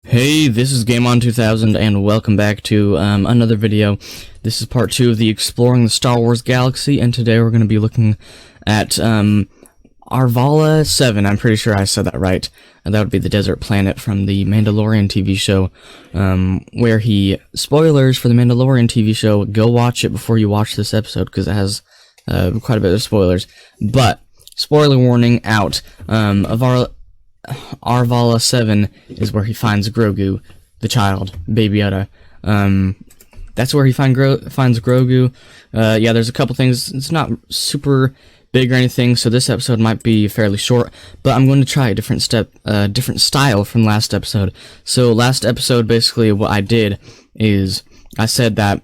Hey, this is Gameon 2000 and welcome back to another video. This is part 2 of the Exploring the Star Wars Galaxy, and today we're going to be looking at Arvala-7. I'm pretty sure I said that right. That would be the desert planet from the Mandalorian TV show, where spoilers for the Mandalorian TV show, go watch it before you watch this episode, because it has quite a bit of spoilers. But, spoiler warning out, Arvala-7 is where he finds Grogu, the child, Baby Yoda. That's where he finds Grogu. Yeah, there's a couple things. It's not super big or anything, so this episode might be fairly short, but I'm going to try a different style from last episode. So last episode, basically what I did is I said that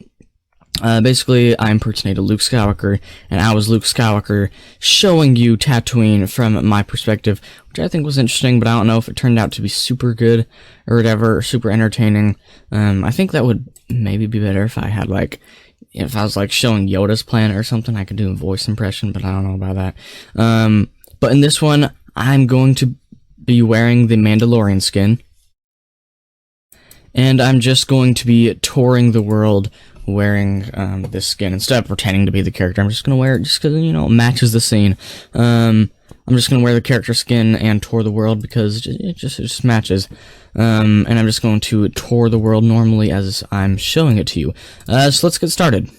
basically, I impersonated Luke Skywalker, and I was Luke Skywalker showing you Tatooine from my perspective, which I think was interesting, but I don't know if it turned out to be super good, or whatever, or super entertaining. I think that would maybe be better if I had, if I was, showing Yoda's planet or something. I could do a voice impression, but I don't know about that. But in this one, I'm going to be wearing the Mandalorian skin, and I'm just going to be touring the world wearing this skin instead of pretending to be the character. I'm just gonna wear it just because, it matches the scene. I'm just gonna wear the character skin and tour the world because it just matches. And I'm just going to tour the world normally as I'm showing it to you. So let's get started.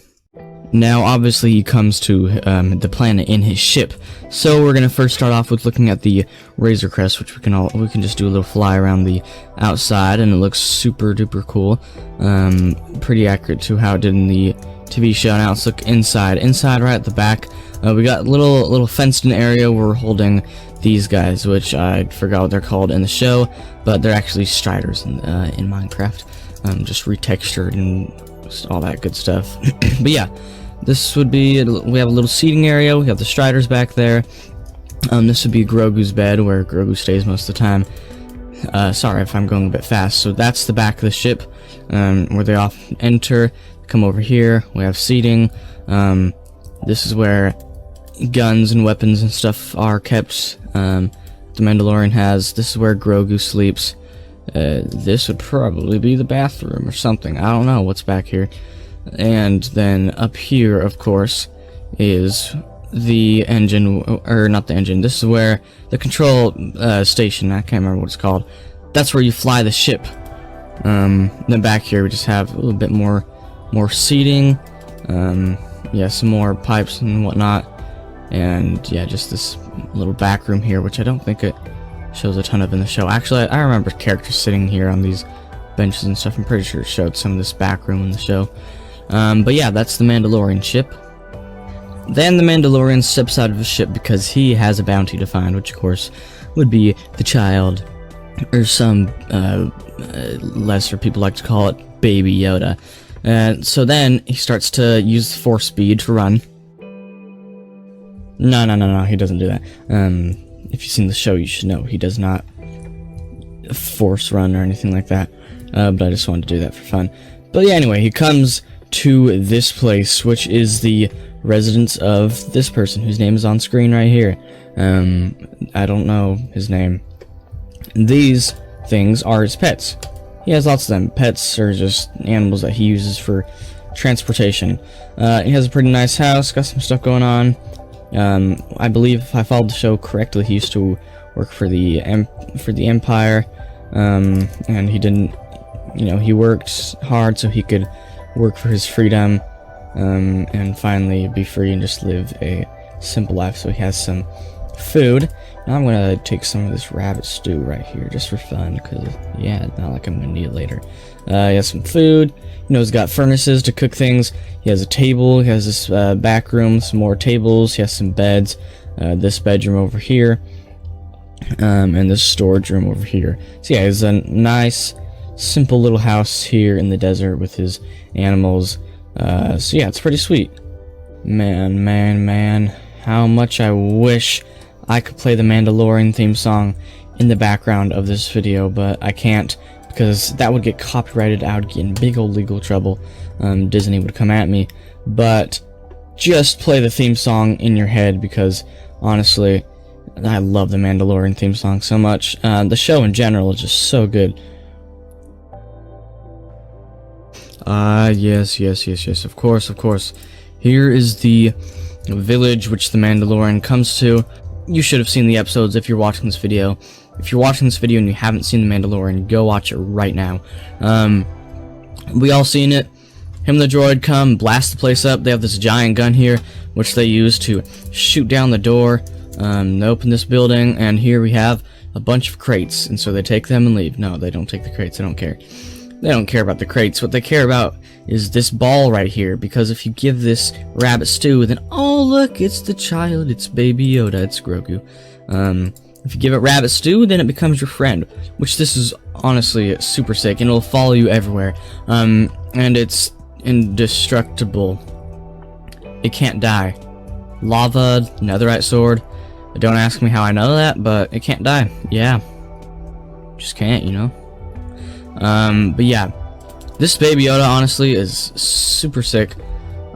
Now, obviously, he comes to the planet in his ship. So we're gonna first start off with looking at the Razor Crest, which we can just do a little fly around the outside, and it looks super duper cool. Pretty accurate to how it did in the TV show. Now let's look inside. Inside, right at the back, we got a little fenced-in area where we're holding these guys, which I forgot what they're called in the show, but they're actually Striders in Minecraft. Just retextured and all that good stuff. But yeah, this would be, we have a little seating area, we have the Striders back there. This would be Grogu's bed, where Grogu stays most of the time. Sorry if I'm going a bit fast. So that's the back of the ship, where they often enter. Come over here, we have seating. This is where guns and weapons and stuff are kept. The Mandalorian has. This is where Grogu sleeps. This would probably be the bathroom or something. I don't know what's back here. And then up here, of course, is the engine, or not the engine. This is where the control station, I can't remember what it's called. That's where you fly the ship. Then back here we just have a little bit more seating. Yeah, some more pipes and whatnot. And yeah, just this little back room here, which I don't think it shows a ton of in the show. Actually, I remember characters sitting here on these benches and stuff. I'm pretty sure it showed some of this back room in the show. But yeah, that's the Mandalorian ship. Then the Mandalorian steps out of his ship because he has a bounty to find, which of course would be the child, or some lesser people like to call it, Baby Yoda. So then he starts to use the force speed to run. No, he doesn't do that. If you've seen the show, you should know he does not force run or anything like that. But I just wanted to do that for fun. But yeah, anyway, he comes to this place, which is the residence of this person, whose name is on screen right here. I don't know his name. These things are his pets. He has lots of them. Pets are just animals that he uses for transportation. He has a pretty nice house, got some stuff going on. I believe, if I followed the show correctly, he used to work for the Empire, and he didn't, he worked hard so he could work for his freedom, and finally be free and just live a simple life. So he has some food. Now I'm gonna take some of this rabbit stew right here just for fun, because yeah, not like I'm gonna need it later. He has some food. He's got furnaces to cook things. He has a table. He has this back room, some more tables. He has some beds. This bedroom over here, and this storage room over here. So yeah, it's a nice, simple little house here in the desert with his animals. So yeah, it's pretty sweet. Man, how much I wish I could play the Mandalorian theme song in the background of this video, but I can't, because that would get copyrighted. I would get in big old legal trouble. Disney would come at me. But just play the theme song in your head, because honestly, I love the Mandalorian theme song so much. The show in general is just so good. Yes, of course. Here is the village which the Mandalorian comes to. You should have seen the episodes if you're watching this video. If you're watching this video and you haven't seen the Mandalorian, go watch it right now. We all seen it. Him and the droid come, blast the place up. They have this giant gun here, which they use to shoot down the door. They open this building, and here we have a bunch of crates, and so they take them and leave. No, they don't take the crates. They don't care. They don't care about the crates. What they care about is this ball right here, because if you give this rabbit stew, then oh look, it's the child, it's Baby Yoda, it's Grogu. If you give it rabbit stew, then it becomes your friend, which this is honestly super sick, and it'll follow you everywhere. And it's indestructible. It can't die. Lava, netherite sword. Don't ask me how I know that, but it can't die. Yeah, just can't, you know. But yeah, this Baby Yoda honestly is super sick.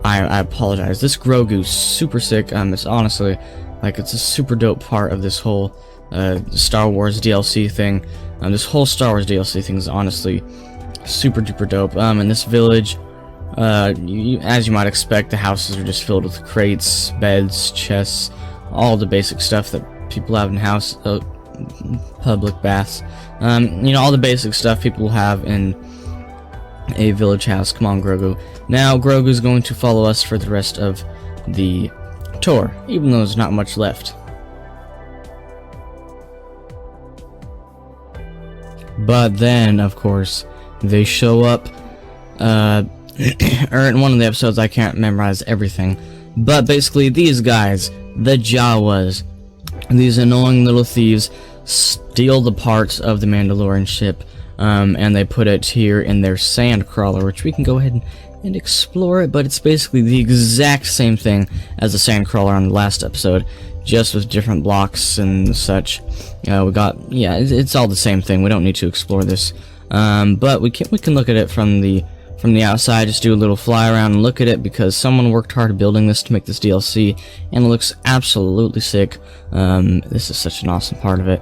I apologize. This Grogu's super sick. It's honestly like it's a super dope part of this whole Star Wars DLC thing. This whole Star Wars DLC thing is honestly super duper dope. In this village, as you might expect, the houses are just filled with crates, beds, chests, all the basic stuff that people have in house, public baths. You know, all the basic stuff people have in a village house. Come on, Grogu. Now, Grogu's going to follow us for the rest of the tour, even though there's not much left. But then, of course, they show up, or in one of the episodes, I can't memorize everything, but basically, these guys, the Jawas, these annoying little thieves, steal the parts of the Mandalorian ship, and they put it here in their sand crawler, which we can go ahead and explore it, but it's basically the exact same thing as the sand crawler on the last episode, just with different blocks and such. It's all the same thing. We don't need to explore this, but we can look at it from the outside. Just do a little fly around and look at it, because someone worked hard building this to make this DLC, and it looks absolutely sick. This is such an awesome part of it.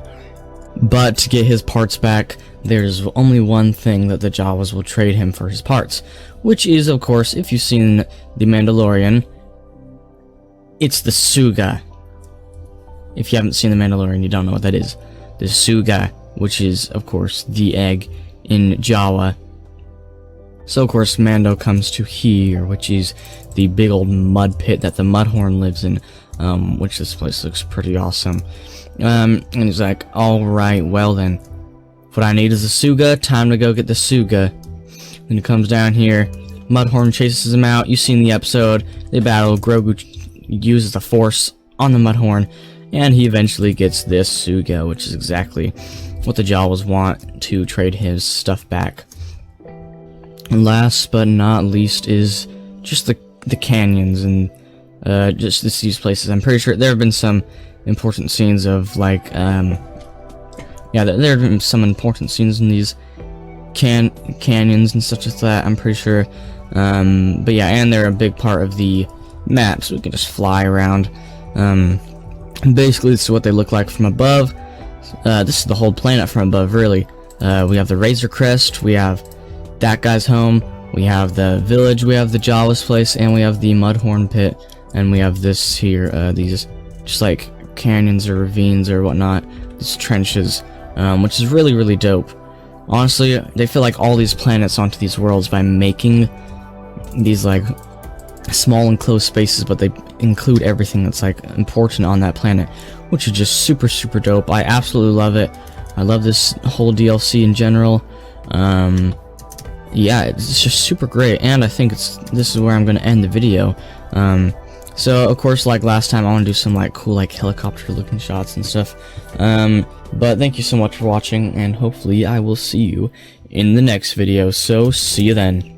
But to get his parts back, there's only one thing that the Jawas will trade him for his parts, which is, of course, if you've seen The Mandalorian, it's the Suga. If you haven't seen The Mandalorian, you don't know what that is. The Suga, which is, of course, the egg in Jawa. So, of course, Mando comes to here, which is the big old mud pit that the Mudhorn lives in, which this place looks pretty awesome. And he's like, alright, well then, what I need is a Suga, time to go get the Suga. Then he comes down here, Mudhorn chases him out. You've seen the episode, they battle, Grogu uses the Force on the Mudhorn, and he eventually gets this Suga, which is exactly what the Jawas want to trade his stuff back. And last but not least is just the canyons and just these places. I'm pretty sure there have been some important scenes of like there have been some important scenes in these canyons and such as that, I'm pretty sure. But yeah, and they're a big part of the map, so we can just fly around. Basically, this is what they look like from above. This is the whole planet from above, really. We have the Razor Crest, we have that guy's home, we have the village, we have the Jawas place, and we have the Mudhorn pit, and we have this here, these just like canyons or ravines or whatnot, these trenches, which is really, really dope. Honestly, they feel like all these planets onto these worlds by making these like small enclosed spaces, but they include everything that's like important on that planet, which is just super, super dope. I absolutely love it. I love this whole DLC in general. Yeah, it's just super great, and I think this is where I'm going to end the video. So of course, like last time, I want to do some like cool like helicopter looking shots and stuff. But thank you so much for watching, and hopefully I will see you in the next video. So see you then.